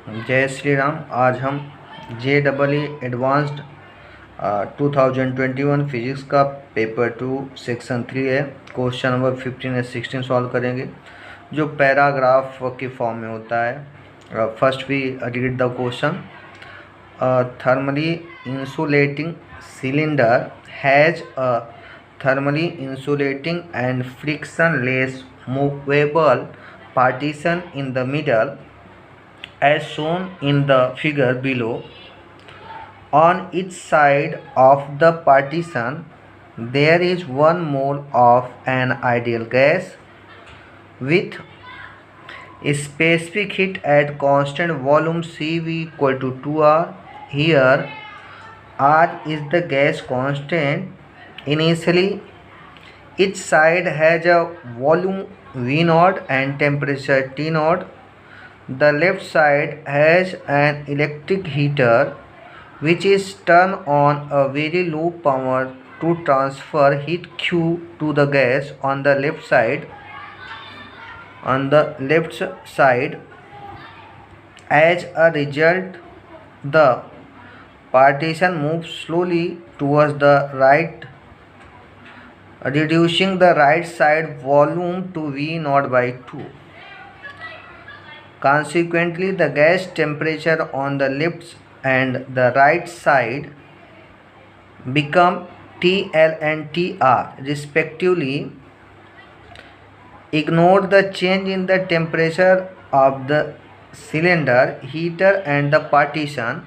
जय श्री राम। आज हम JEE एडवांस्ड 2021 फिजिक्स का पेपर 2 सेक्शन 3 है। क्वेश्चन नंबर 15 और 16 सॉल्व करेंगे, जो पैराग्राफ के फॉर्म में होता है। First we read the question. Thermally insulating cylinder has a thermally insulating and frictionless movable partition in the middle, as shown in the figure below. On each side of the partition there is 1 mole of an ideal gas with a specific heat at constant volume CV equal to 2R. Here R is the gas constant. Initially each side has a volume V0 and temperature T0. The left side has an electric heater which is turned on a very low power to transfer heat Q to the gas on the left side. As a result, the partition moves slowly towards the right, reducing the right side volume to V0 by 2. Consequently, the gas temperature on the left and the right side become TL and TR respectively. Ignore the change in the temperature of the cylinder, heater and the partition.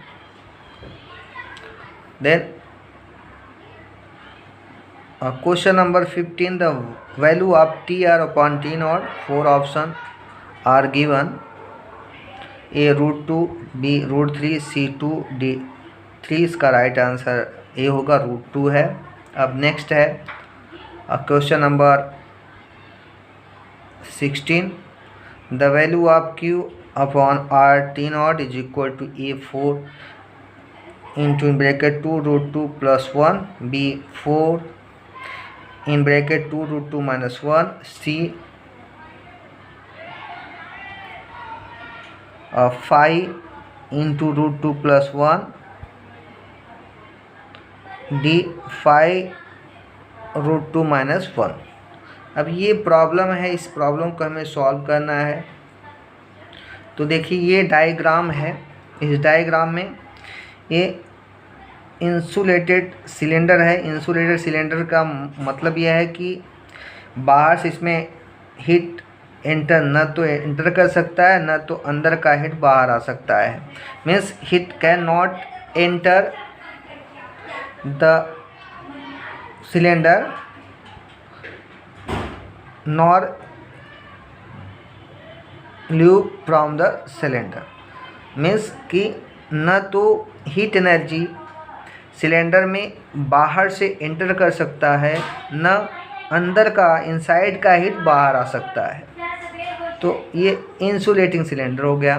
Then question number 15, the value of TR upon T0, 4 options are given. A √2, B √3, C 2, D 3। इसका right answer A होगा, √2 है। अब next है question number 16, the value of Q upon R T0 is equal to A 4 into bracket 2 √2 plus 1, B 4 in bracket 2 √2 minus 1, C 5 into √2 plus 1, D 5 √2 minus 1। अब ये problem है, इस problem को हमें सॉल्व करना है। तो देखिए ये डायग्राम है, इस डायग्राम में ये इंसुलेटेड सिलेंडर है। इंसुलेटेड सिलेंडर का मतलब यह है कि बाहर से इसमें हीट न तो एंटर कर सकता है, न तो अंदर का हीट बाहर आ सकता है। Means heat can not enter the cylinder nor leave from the cylinder. Means कि न तो हीट एनर्जी सिलेंडर में बाहर से एंटर कर सकता है, न अंदर का इनसाइड का हीट बाहर आ सकता है। तो ये इंसुलेटिंग सिलेंडर हो गया।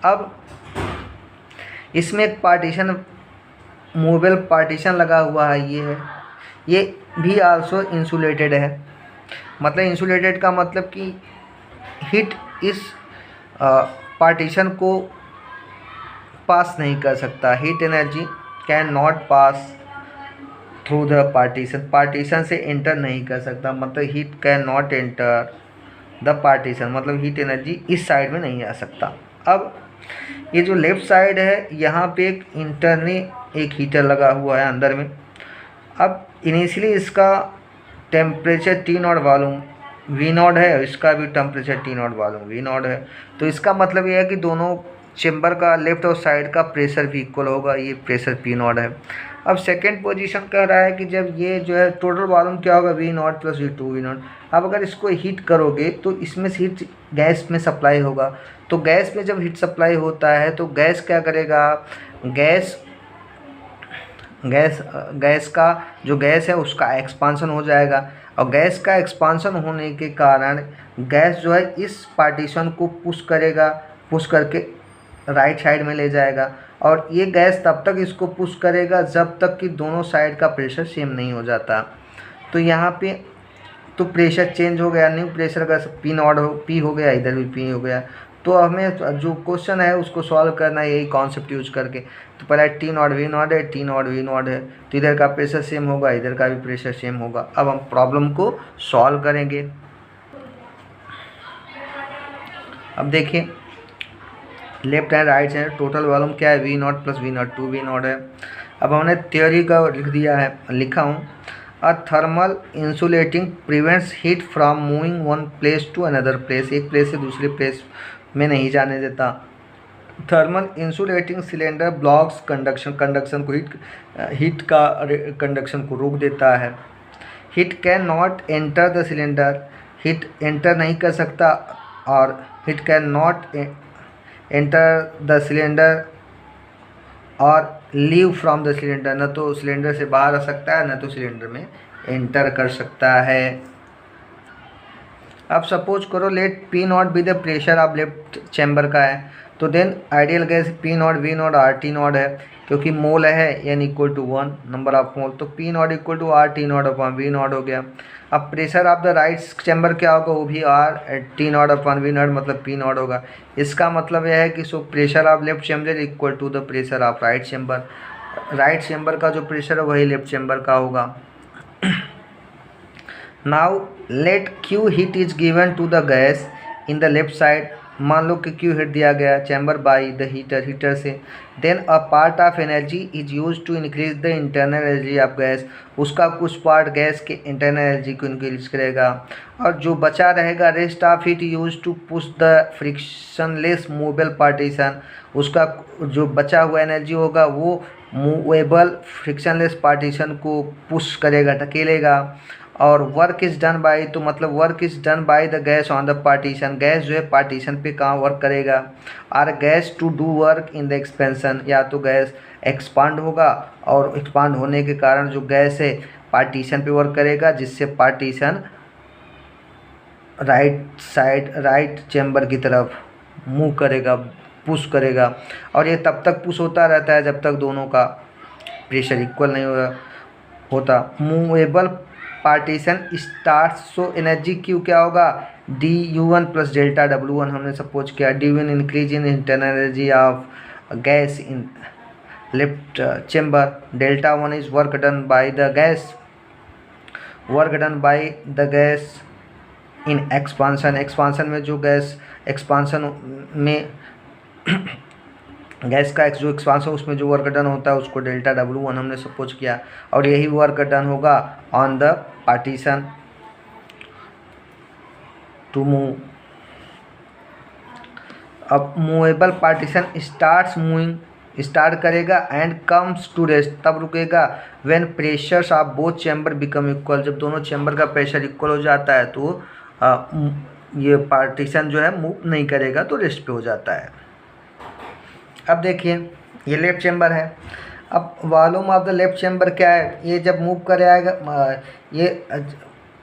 अब इसमें एक पार्टीशन, मूवेबल पार्टीशन लगा हुआ है, ये है, ये भी आल्सो इंसुलेटेड है। मतलब इंसुलेटेड का मतलब कि हीट इस पार्टीशन को पास नहीं कर सकता। Heat energy can not pass through the partition, partition से एंटर नहीं कर सकता। मतलब heat can not enter the partition, मतलब हीट एनर्जी इस साइड में नहीं आ सकता। अब ये जो लेफ़्ट साइड है, यहाँ पे एक इंटरनली एक हीटर लगा हुआ है अंदर में। अब इनिशियली इसका टेम्परेचर T0 वॉल्यूम V0 है, इसका भी टेम्परेचर T0 वॉल्यूम V0 है। तो इसका मतलब ये है कि दोनों चेम्बर का लेफ्ट और साइड का प्रेशर भी इक्वल होगा। ये प्रेशर P0 है। अब सेकेंड पोजीशन कह रहा है कि जब ये जो है टोटल वॉल्यूम क्या होगा, V0 प्लस V2 V0। अब अगर इसको हीट करोगे तो इसमें से हीट गैस में सप्लाई होगा। तो गैस में जब हीट सप्लाई होता है तो गैस क्या करेगा, गैस का जो गैस है उसका एक्सपांसन हो जाएगा। और गैस का एक्सपांसन होने के कारण गैस जो है इस पार्टीशन को पुश करेगा, पुश करके राइट साइड में ले जाएगा। और ये गैस तब तक इसको पुश करेगा जब तक कि दोनों साइड का प्रेशर सेम नहीं हो जाता। तो यहाँ पे तो प्रेशर चेंज हो गया, न्यू प्रेशर का P0 हो, P हो गया, इधर भी P हो गया। तो हमें जो क्वेश्चन है उसको सॉल्व करना है यही कॉन्सेप्ट यूज करके। तो पहले टी नॉट वी नॉट है, टी नॉट वी नॉट है, तो इधर का प्रेशर सेम होगा, इधर का भी प्रेशर सेम होगा। अब हम प्रॉब्लम को सॉल्व करेंगे। अब देखिए left and right hand total volume क्या है, V naught plus V naught, 2 V naught है। अब हमने थ्योरी का लिख दिया है, लिखा हूँ, a thermal insulating prevents heat from moving one place to another place, एक प्लेस से दूसरी प्लेस में नहीं जाने देता। Thermal insulating cylinder blocks conduction को हीट का कंडक्शन को रोक देता है। Heat can not enter the cylinder, heat enter नहीं कर सकता, और heat can not enter the cylinder और लीव फ्रॉम द सिलेंडर, न तो सिलेंडर से बाहर आ सकता है न तो सिलेंडर में एंटर कर सकता है। अब सपोज करो let P naught be the pressure of left chamber का है, तो then ideal gas P naught V naught R T naught है, क्योंकि मोल है n equal to 1 number of mole, तो P naught equal to R T naught upon V naught हो गया। अब pressure of the right chamber क्या होगा, वो भी R T naught upon V naught मतलब पी नॉट होगा। इसका मतलब यह है कि so pressure of left chamber equal to the pressure of right chamber, right chamber का जो प्रेशर है वही लेफ्ट चैम्बर का होगा। Now let Q heat is given to the gas in the left side, मान लो कि क्यू हीट दिया गया चैम्बर बाई द हीटर से, then a part of energy is use to increase the internal energy of gas, उसका कुछ part gas के internal energy को इंक्रीज करेगा, और जो बचा रहेगा rest of heat use to push the frictionless movable partition, उसका जो बचा हुआ एनर्जी होगा वो मूवेबल फ्रिक्शनलेस पार्टीशन को पुश करेगा, धकेलेगा। और वर्क इज़ डन बाय, तो मतलब work is done by the gas on the partition, gas जो है पार्टीशन पे कहाँ वर्क करेगा। और gas to do work in the expansion, या तो गैस एक्सपांड होगा और एक्सपांड होने के कारण जो गैस है पार्टीशन पे वर्क करेगा, जिससे partition right side right chamber की तरफ मूव करेगा, पुश करेगा। और ये तब तक पुश होता रहता है जब तक दोनों का प्रेशर इक्वल नहीं होता। Movable partition start, so energy Q क्या होगा, D you one plus delta W one हमने सपोज किया। D one increase in internal energy of gas in left chamber, delta one is work done by the gas, work done by the gas in expansion, expansion में जो gas expansion में gas का जो expansion उसमें जो work done होता है उसको डेल्टा डब्ल्यू वन हमने सपोज किया, और यही वर्क डन होगा on the partition to move. अब movable partition starts moving, start करेगा एंड कम्स टू रेस्ट, तब रुकेगा when pressures of both chamber become equal, जब दोनों चैम्बर का प्रेशर इक्वल हो जाता है तो ये पार्टीशन जो है मूव नहीं करेगा, तो रेस्ट पे हो जाता है। अब देखिए ये लेफ्ट चैम्बर है, अब volume of the left chamber क्या है, ये जब मूव करेगा ये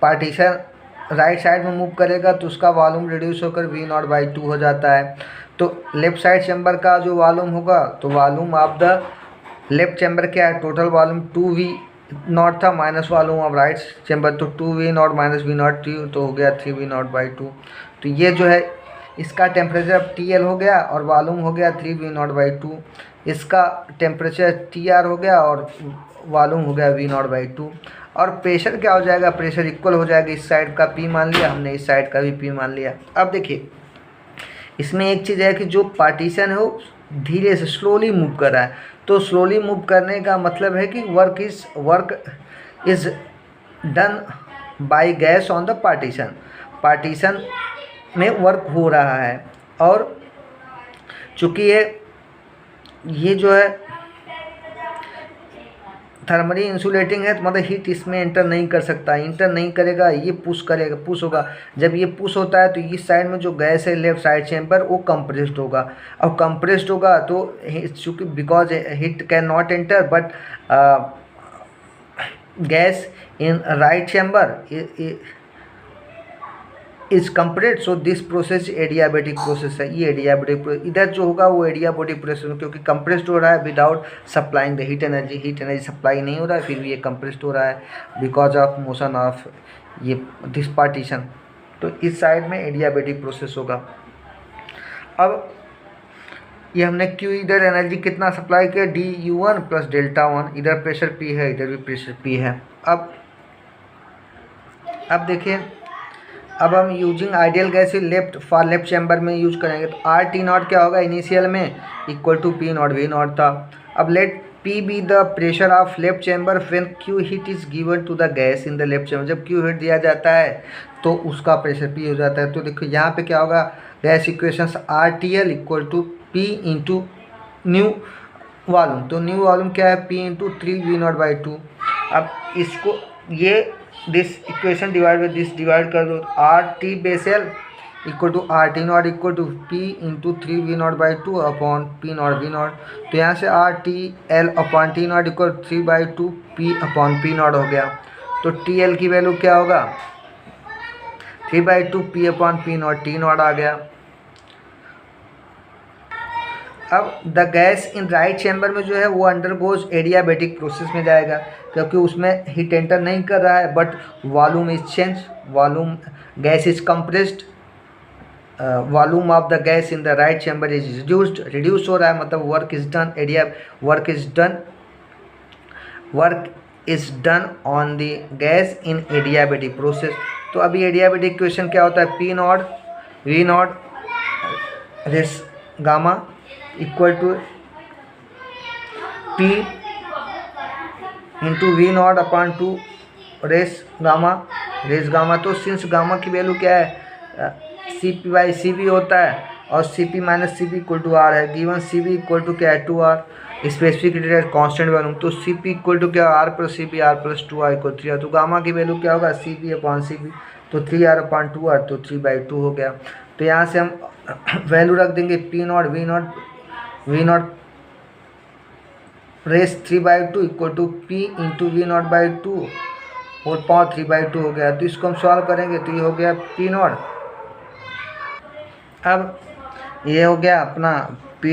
पार्टीशन राइट साइड में मूव करेगा तो उसका वॉल्यूम रिड्यूस होकर वी नॉट बाई 2 हो जाता है। तो लेफ्ट साइड चैम्बर का जो वॉल्यूम होगा, तो volume of the left chamber क्या है, टोटल वॉल्यूम 2 वी नॉट था minus volume of right chamber, तो 2 V naught minus V naught तो हो गया 3 वी नॉट बाई 2। तो ये जो है इसका टेम्परेचर टी एल हो गया और वॉल्यूम हो गया 3 वी नॉट बाई 2, इसका टेम्परेचर टी आर हो गया और वॉल्यूम हो गया वी नॉट बाई 2। और प्रेशर क्या हो जाएगा, प्रेशर इक्वल हो जाएगा, इस साइड का पी मान लिया हमने, इस साइड का भी पी मान लिया। अब देखिए इसमें एक चीज़ है कि जो पार्टीशन है वो धीरे से स्लोली मूव कर रहा है, तो स्लोली मूव करने का मतलब है कि work is done by gas on the partition, partition में वर्क हो रहा है। और चूँकि ये जो है थर्मली इंसुलेटिंग है तो मतलब हीट इसमें इंटर नहीं कर सकता, इंटर नहीं करेगा, ये पुश करेगा, पुश होगा। जब ये पुश होता है तो इस साइड में जो गैस है लेफ्ट साइड चैम्बर वो कंप्रेस्ड होगा, और कंप्रेस्ड होगा तो चूँकि because heat can not enter but gas in right chamber is compressed, so this process adiabatic process है। ये एडियाबेटिक इधर जो होगा वो एडियाबेटिक प्रोसेस है, क्योंकि कंप्रेस्ड हो रहा है without supplying the heat energy supply नहीं हो रहा है, फिर भी ये कंप्रेस्ड हो रहा है बिकॉज ऑफ मोशन ऑफ ये दिस पार्टीशन। तो इस साइड में एडियाबेटिक प्रोसेस होगा। अब ये हमने क्यू इधर एनर्जी कितना सप्लाई किया du1 प्लस डेल्टा 1, इधर प्रेशर P है, इधर भी प्रेशर P है। अब देखिए, अब हम using ideal gas for left chamber में यूज करेंगे तो आर टी नॉट क्या होगा इनिशियल में equal to P naught V naught था। अब let P be the pressure of left chamber when Q heat is given to the gas in the left chamber. जब Q heat दिया जाता है तो उसका प्रेशर पी हो जाता है। तो देखो यहाँ पे क्या होगा, gas equations R T L equal to P into new volume. तो न्यू वॉल्यूम क्या है, पी इंटू 3v0/2। अब इसको ये this equation divide by this divide कर दो, R T basal equal to R T naught equal to P into 3v0/2 upon P naught V naught. तो यहाँ से R T L upon T naught equal 3/2 P upon P naught हो गया। तो T L की value क्या होगा 3/2 P upon P naught, T naught आ गया। अब the gas in right chamber में जो है वो अंडरगोज एडियाबेटिक प्रोसेस में जाएगा, क्योंकि उसमें हीट एंटर नहीं कर रहा है but volume is change, volume gas is compressed, volume of the gas in the right chamber is reduce हो रहा है, मतलब work is done, work is done on the gas in adiabatic process. तो अभी एडियाबेटिक इक्वेशन क्या होता है, P naught V naught raise gamma equal to P into V naught upon 2 raise gamma. तो सिंस गामा की value क्या है C P by C V होता है और C P minus C V equal to R है, given C V equal to क्या है 2r, स्पेसिफिक कॉन्स्टेंट वॉल्यूम। तो सी पी इक्वल टू क्या R plus C V, R plus 2r equal 3r। तो gamma की value क्या होगा C V upon C V, तो 3r अपॉन 2r, तो 3/2 हो गया। तो यहाँ से हम वैल्यू रख देंगे P naught V naught raise 3/2 equal to P into V naught by 2 और पावर 3/2 हो गया। तो इसको हम सॉल्व करेंगे तो ये हो गया पी नॉट। अब ये हो गया अपना p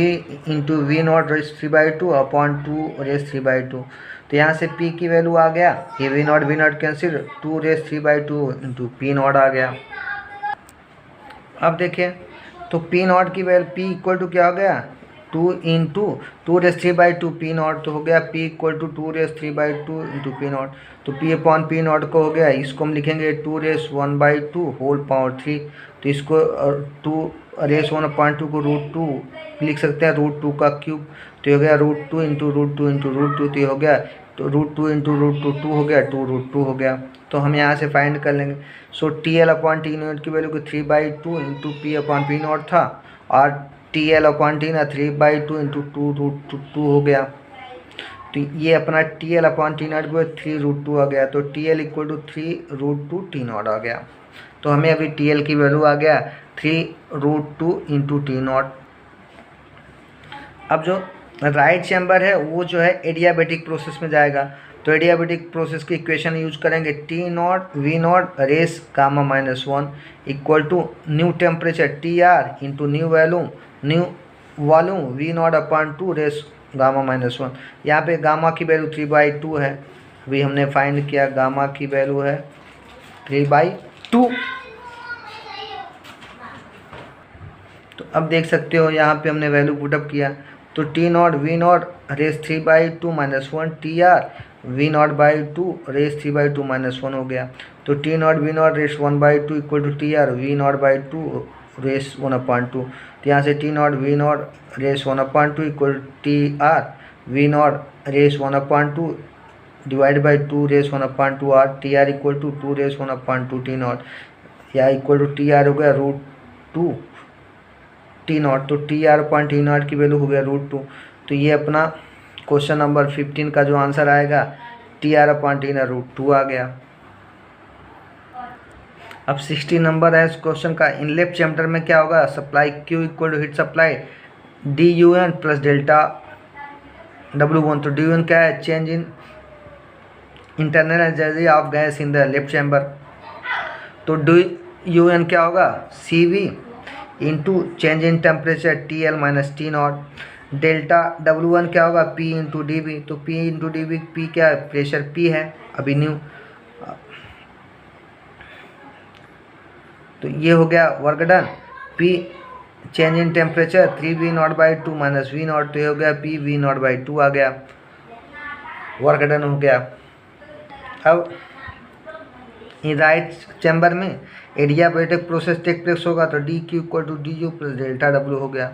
into V naught raise 3/2 upon 2 raise 3/2। तो यहाँ से p की वैल्यू आ गया, ये V naught cancel, 2 raise 3/2 into P naught आ गया। अब देखिए तो पी नॉट की वैल्यू p इक्वल टू क्या हो गया 2 इंटू 2 रेस 3/2 पी नॉट, तो हो गया p equal to 2 raise 3/2 into P naught. तो p अपॉन पी नॉट को हो गया, इसको हम लिखेंगे 2 रेस 1/2 होल पावर 3। तो इसको 2 रेस 1/2 को √2 लिख सकते हैं, √2 का क्यूब। तो ये हो गया √2 इंटू √2 इंटू √2, तो ये हो गया तो √2 इंटू √2 2 हो गया, 2√2 हो गया। तो हम यहाँ से फाइंड कर लेंगे। So T L upon T naught की वैल्यू को 3/2 into P upon P naught था और टी एल अपॉन टी ना 3/2 इंटू 2√2 हो गया। तो ये अपना T L upon T naught को 3√2 आ गया। तो T L equal to 3√2 T naught आ गया। तो हमें अभी टी एल की वैल्यू आ गया 3√2 इंटू टी नॉट। अब जो राइट चैम्बर है वो जो है एडियाबेटिक प्रोसेस में जाएगा। तो एडियाबेटिक प्रोसेस की इक्वेशन यूज करेंगे T naught V naught raise gamma -1 equal to new temperature T R into new volume V naught upon 2 raise gamma -1। यहाँ पे गामा की वैल्यू 3/2 है, अभी हमने फाइंड किया गामा की वैल्यू है 3/2। तो अब देख सकते हो यहाँ पे हमने वैल्यू पुटअप किया। तो T naught V naught raise 3/2 -1 T R V naught by 2 raise 3/2 -1 हो गया। तो T naught V naught raise 1/2 equal to T R V naught by 2 raise 1/2। तो यहाँ से T naught V naught raise 1/2 equal T R V naught raise 1/2 divide by 2 raise 1/2 or, T R equal to 2 raise 1/2 T not, या equal to T are हो गया √2 T not. तो T R upon T naught की value हो गया √2। तो ये अपना क्वेश्चन नंबर 15 का जो आंसर आएगा T R upon T not √2 आ गया। अब 16 नंबर है इस क्वेश्चन का, इन लेफ्ट चैप्टर में क्या होगा, supply Q equal to heat supply DUN plus delta W1। तो DUN क्या है, change in internal energy of gas in the left chamber. तो DUN क्या होगा CV into change in temperature TL minus T naught. Delta W1 क्या होगा P into DB। तो P into DB, P क्या है प्रेशर P है अभी न्यू। तो ये हो गया work done, P change in temperature 3V0/2 minus V0, तो ये हो गया PV0/2 आ गया, वर्क डन हो गया। अब इन राइट चैम्बर में एडियाबेटिक प्रोसेस टेक प्लेस होगा, तो DQ = DU + ΔW हो गया।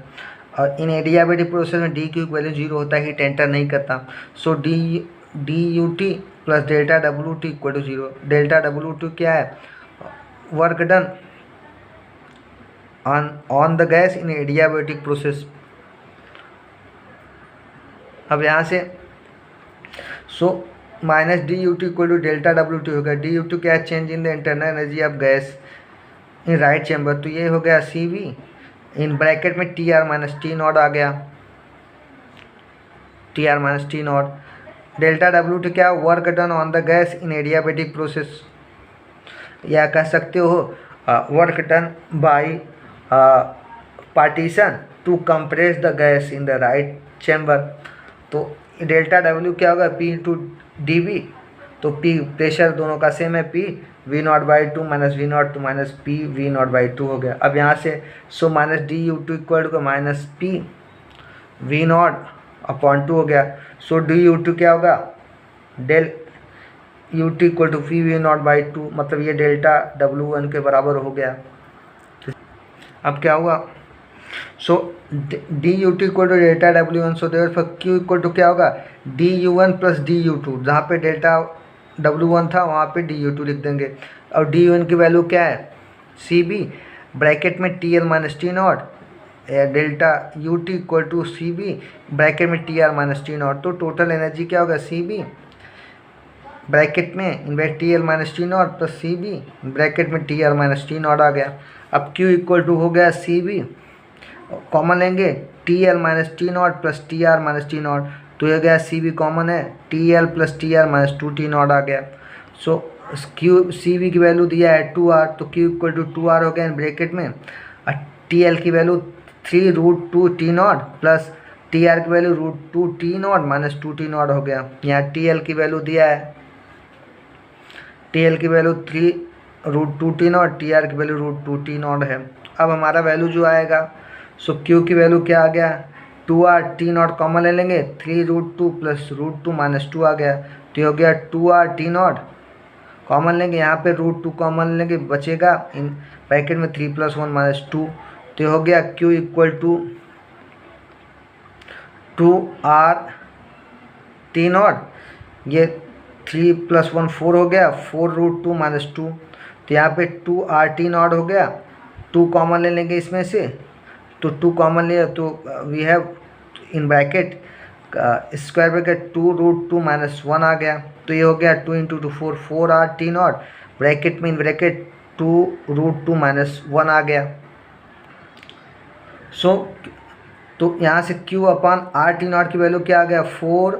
और इन एडियाबेटिक प्रोसेस में DQ की वैल्यू 0 होता है, हीट एंटर नहीं करता, सो DUT + ΔWT = 0। ΔWT क्या है? Work done on the gas in adiabatic process. अब यहाँ से सो माइनस DUT = ΔWT हो गया। DUT क्या है? Change in the internal energy of gas in right chamber, तो ये हो गया CV इन ब्रैकेट में TR - T0 आ गया, TR - T0। ΔWT क्या? Work done on the gas in adiabatic process, या कह सकते हो work done by partition to compress the gas in the right chamber. तो ΔW क्या होगा? P/dV, तो P प्रेशर दोनों का सेम है, PV0/2 माइनस V0 तो माइनस PV0/2 हो गया। अब यहाँ से सो माइनस DUT = -PV0/2 हो गया। सो DUT क्या होगा? ΔUT = PV0/2, मतलब ये ΔW1 के बराबर हो गया। अब क्या हुआ? सो DUT = ΔW1, so therefore Q = क्या होगा? DU1 + DU2, जहाँ पे ΔW1 था वहाँ पे DU2 लिख देंगे। और DU1 की वैल्यू क्या है? CB ब्रैकेट में TL - T0, ΔUT = CB bracket में TR - T0, तो टोटल एनर्जी क्या होगा? CB ब्रैकेट में TL - T0 + CB ब्रैकेट में TR - T0 आ गया। अब Q = हो गया CB, कॉमन लेंगे TL - T0 + TR - T0, तो ये गया CB कॉमन है, TL + TR - 2T0 आ गया। सो CB की वैल्यू दिया है 2R, तो Q = 2R हो गया ब्रैकेट में। और TL की वैल्यू 3√2T0 प्लस TR की वैल्यू √2T0 - 2T0 हो गया। यहाँ TL की वैल्यू दिया है, TL की वैल्यू 3√2T0, TR की वैल्यू √2T0 है। अब हमारा वैल्यू जो आएगा, सो Q की वैल्यू क्या आ गया? 2R, T0 कॉमन ले लेंगे, 3√2 + √2 - 2 आ गया, तो ये हो गया 2R T0 कॉमन लेंगे, यहाँ पे √2 कॉमन लेंगे, बचेगा इन ब्रैकेट में 3 + 1 - 2, तो ये हो गया Q = 2R T0, ये 3 + 1 4 हो गया, 4√2 - 2, तो यहाँ पे 2R T0 हो गया। 2 कॉमन ले लेंगे इसमें से, तो 2 कॉमन लिया तो we have in bracket square bracket 2√2 - 1 आ गया, तो ये हो गया 2 × 2 4, 4R T0 ब्रैकेट में इन ब्रैकेट 2√2 - 1 आ गया। सो तो यहाँ से Q/R T0 की वैल्यू क्या आ गया? 4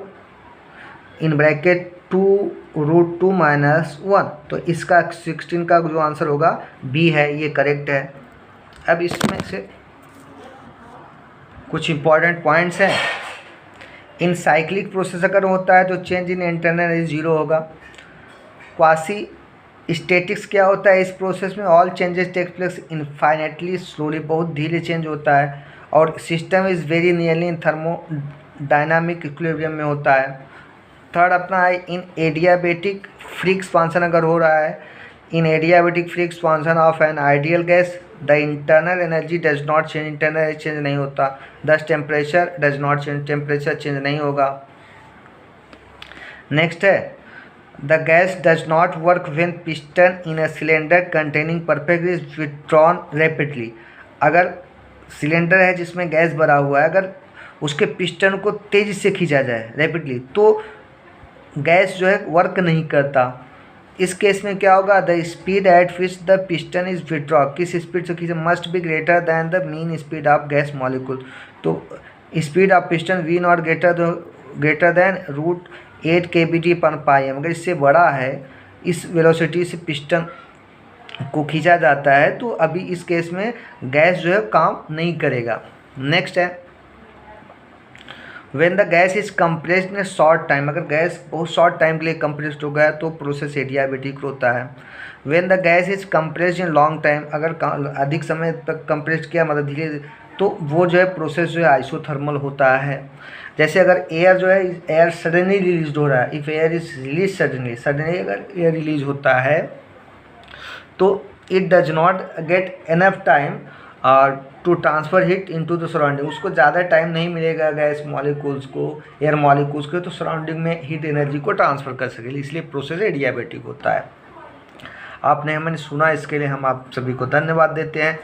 इन ब्रैकेट 2√2 - 1, तो इसका 16 का जो आंसर होगा B है, ये करेक्ट है। अब इसमें से कुछ इंपॉर्टेंट पॉइंट्स हैं। इन साइक्लिक प्रोसेस अगर होता है तो चेंज इन इंटरनल एनर्जी 0 होगा। क्वासी स्टैटिक्स क्या होता है? इस प्रोसेस में all changes take place infinitely slowly, बहुत धीरे चेंज होता है, और system is very nearly in thermodynamic equilibrium में होता है। थर्ड अपना है इन एडियाबेटिक फ्री एक्सपांसन अगर हो रहा है, इन adiabatic free expansion of an ideal gas the internal energy does not change, internal energy change नहीं होता, दस temperature does not change, temperature change नहीं होगा। नेक्स्ट है the gas does not work when piston in a cylinder containing perfect is withdrawn rapidly. अगर cylinder है जिसमें gas भरा हुआ है, अगर उसके पिस्टन को तेज़ी से खींचा जाए रैपिडली, तो गैस जो है वर्क नहीं करता। इस केस में क्या होगा? The speed at which the piston is withdraw, किस स्पीड से खींचे, must be greater than the mean speed of gas molecule. तो speed of piston V0 greater than √8 kBt/πm, अगर इससे बड़ा है, इस वेलोसिटी से पिस्टन को खींचा जाता है, तो अभी इस केस में गैस जो है काम नहीं करेगा। नेक्स्ट है when the gas is compressed in short time, अगर गैस बहुत शॉर्ट टाइम के लिए कंप्रेस्ड हो गया तो प्रोसेस एडियाबेटिक होता है। When the gas is compressed in long time, अगर अधिक समय तक कंप्रेस्ड किया, मतलब धीरे तो वो जो है प्रोसेस जो है आइसोथर्मल होता है। जैसे अगर एयर जो है, एयर सडनली रिलीज हो रहा है, if air is release suddenly अगर एयर रिलीज होता है तो it does not get enough time to transfer heat into the surrounding, उसको ज़्यादा टाइम नहीं मिलेगा गैस मॉलिक्यूल्स को, एयर मॉलिक्यूल्स को, तो सराउंडिंग में हीट एनर्जी को ट्रांसफ़र कर सके, इसलिए प्रोसेस एडियाबैटिक होता है। आपने हमने सुना, इसके लिए हम आप सभी को धन्यवाद देते हैं।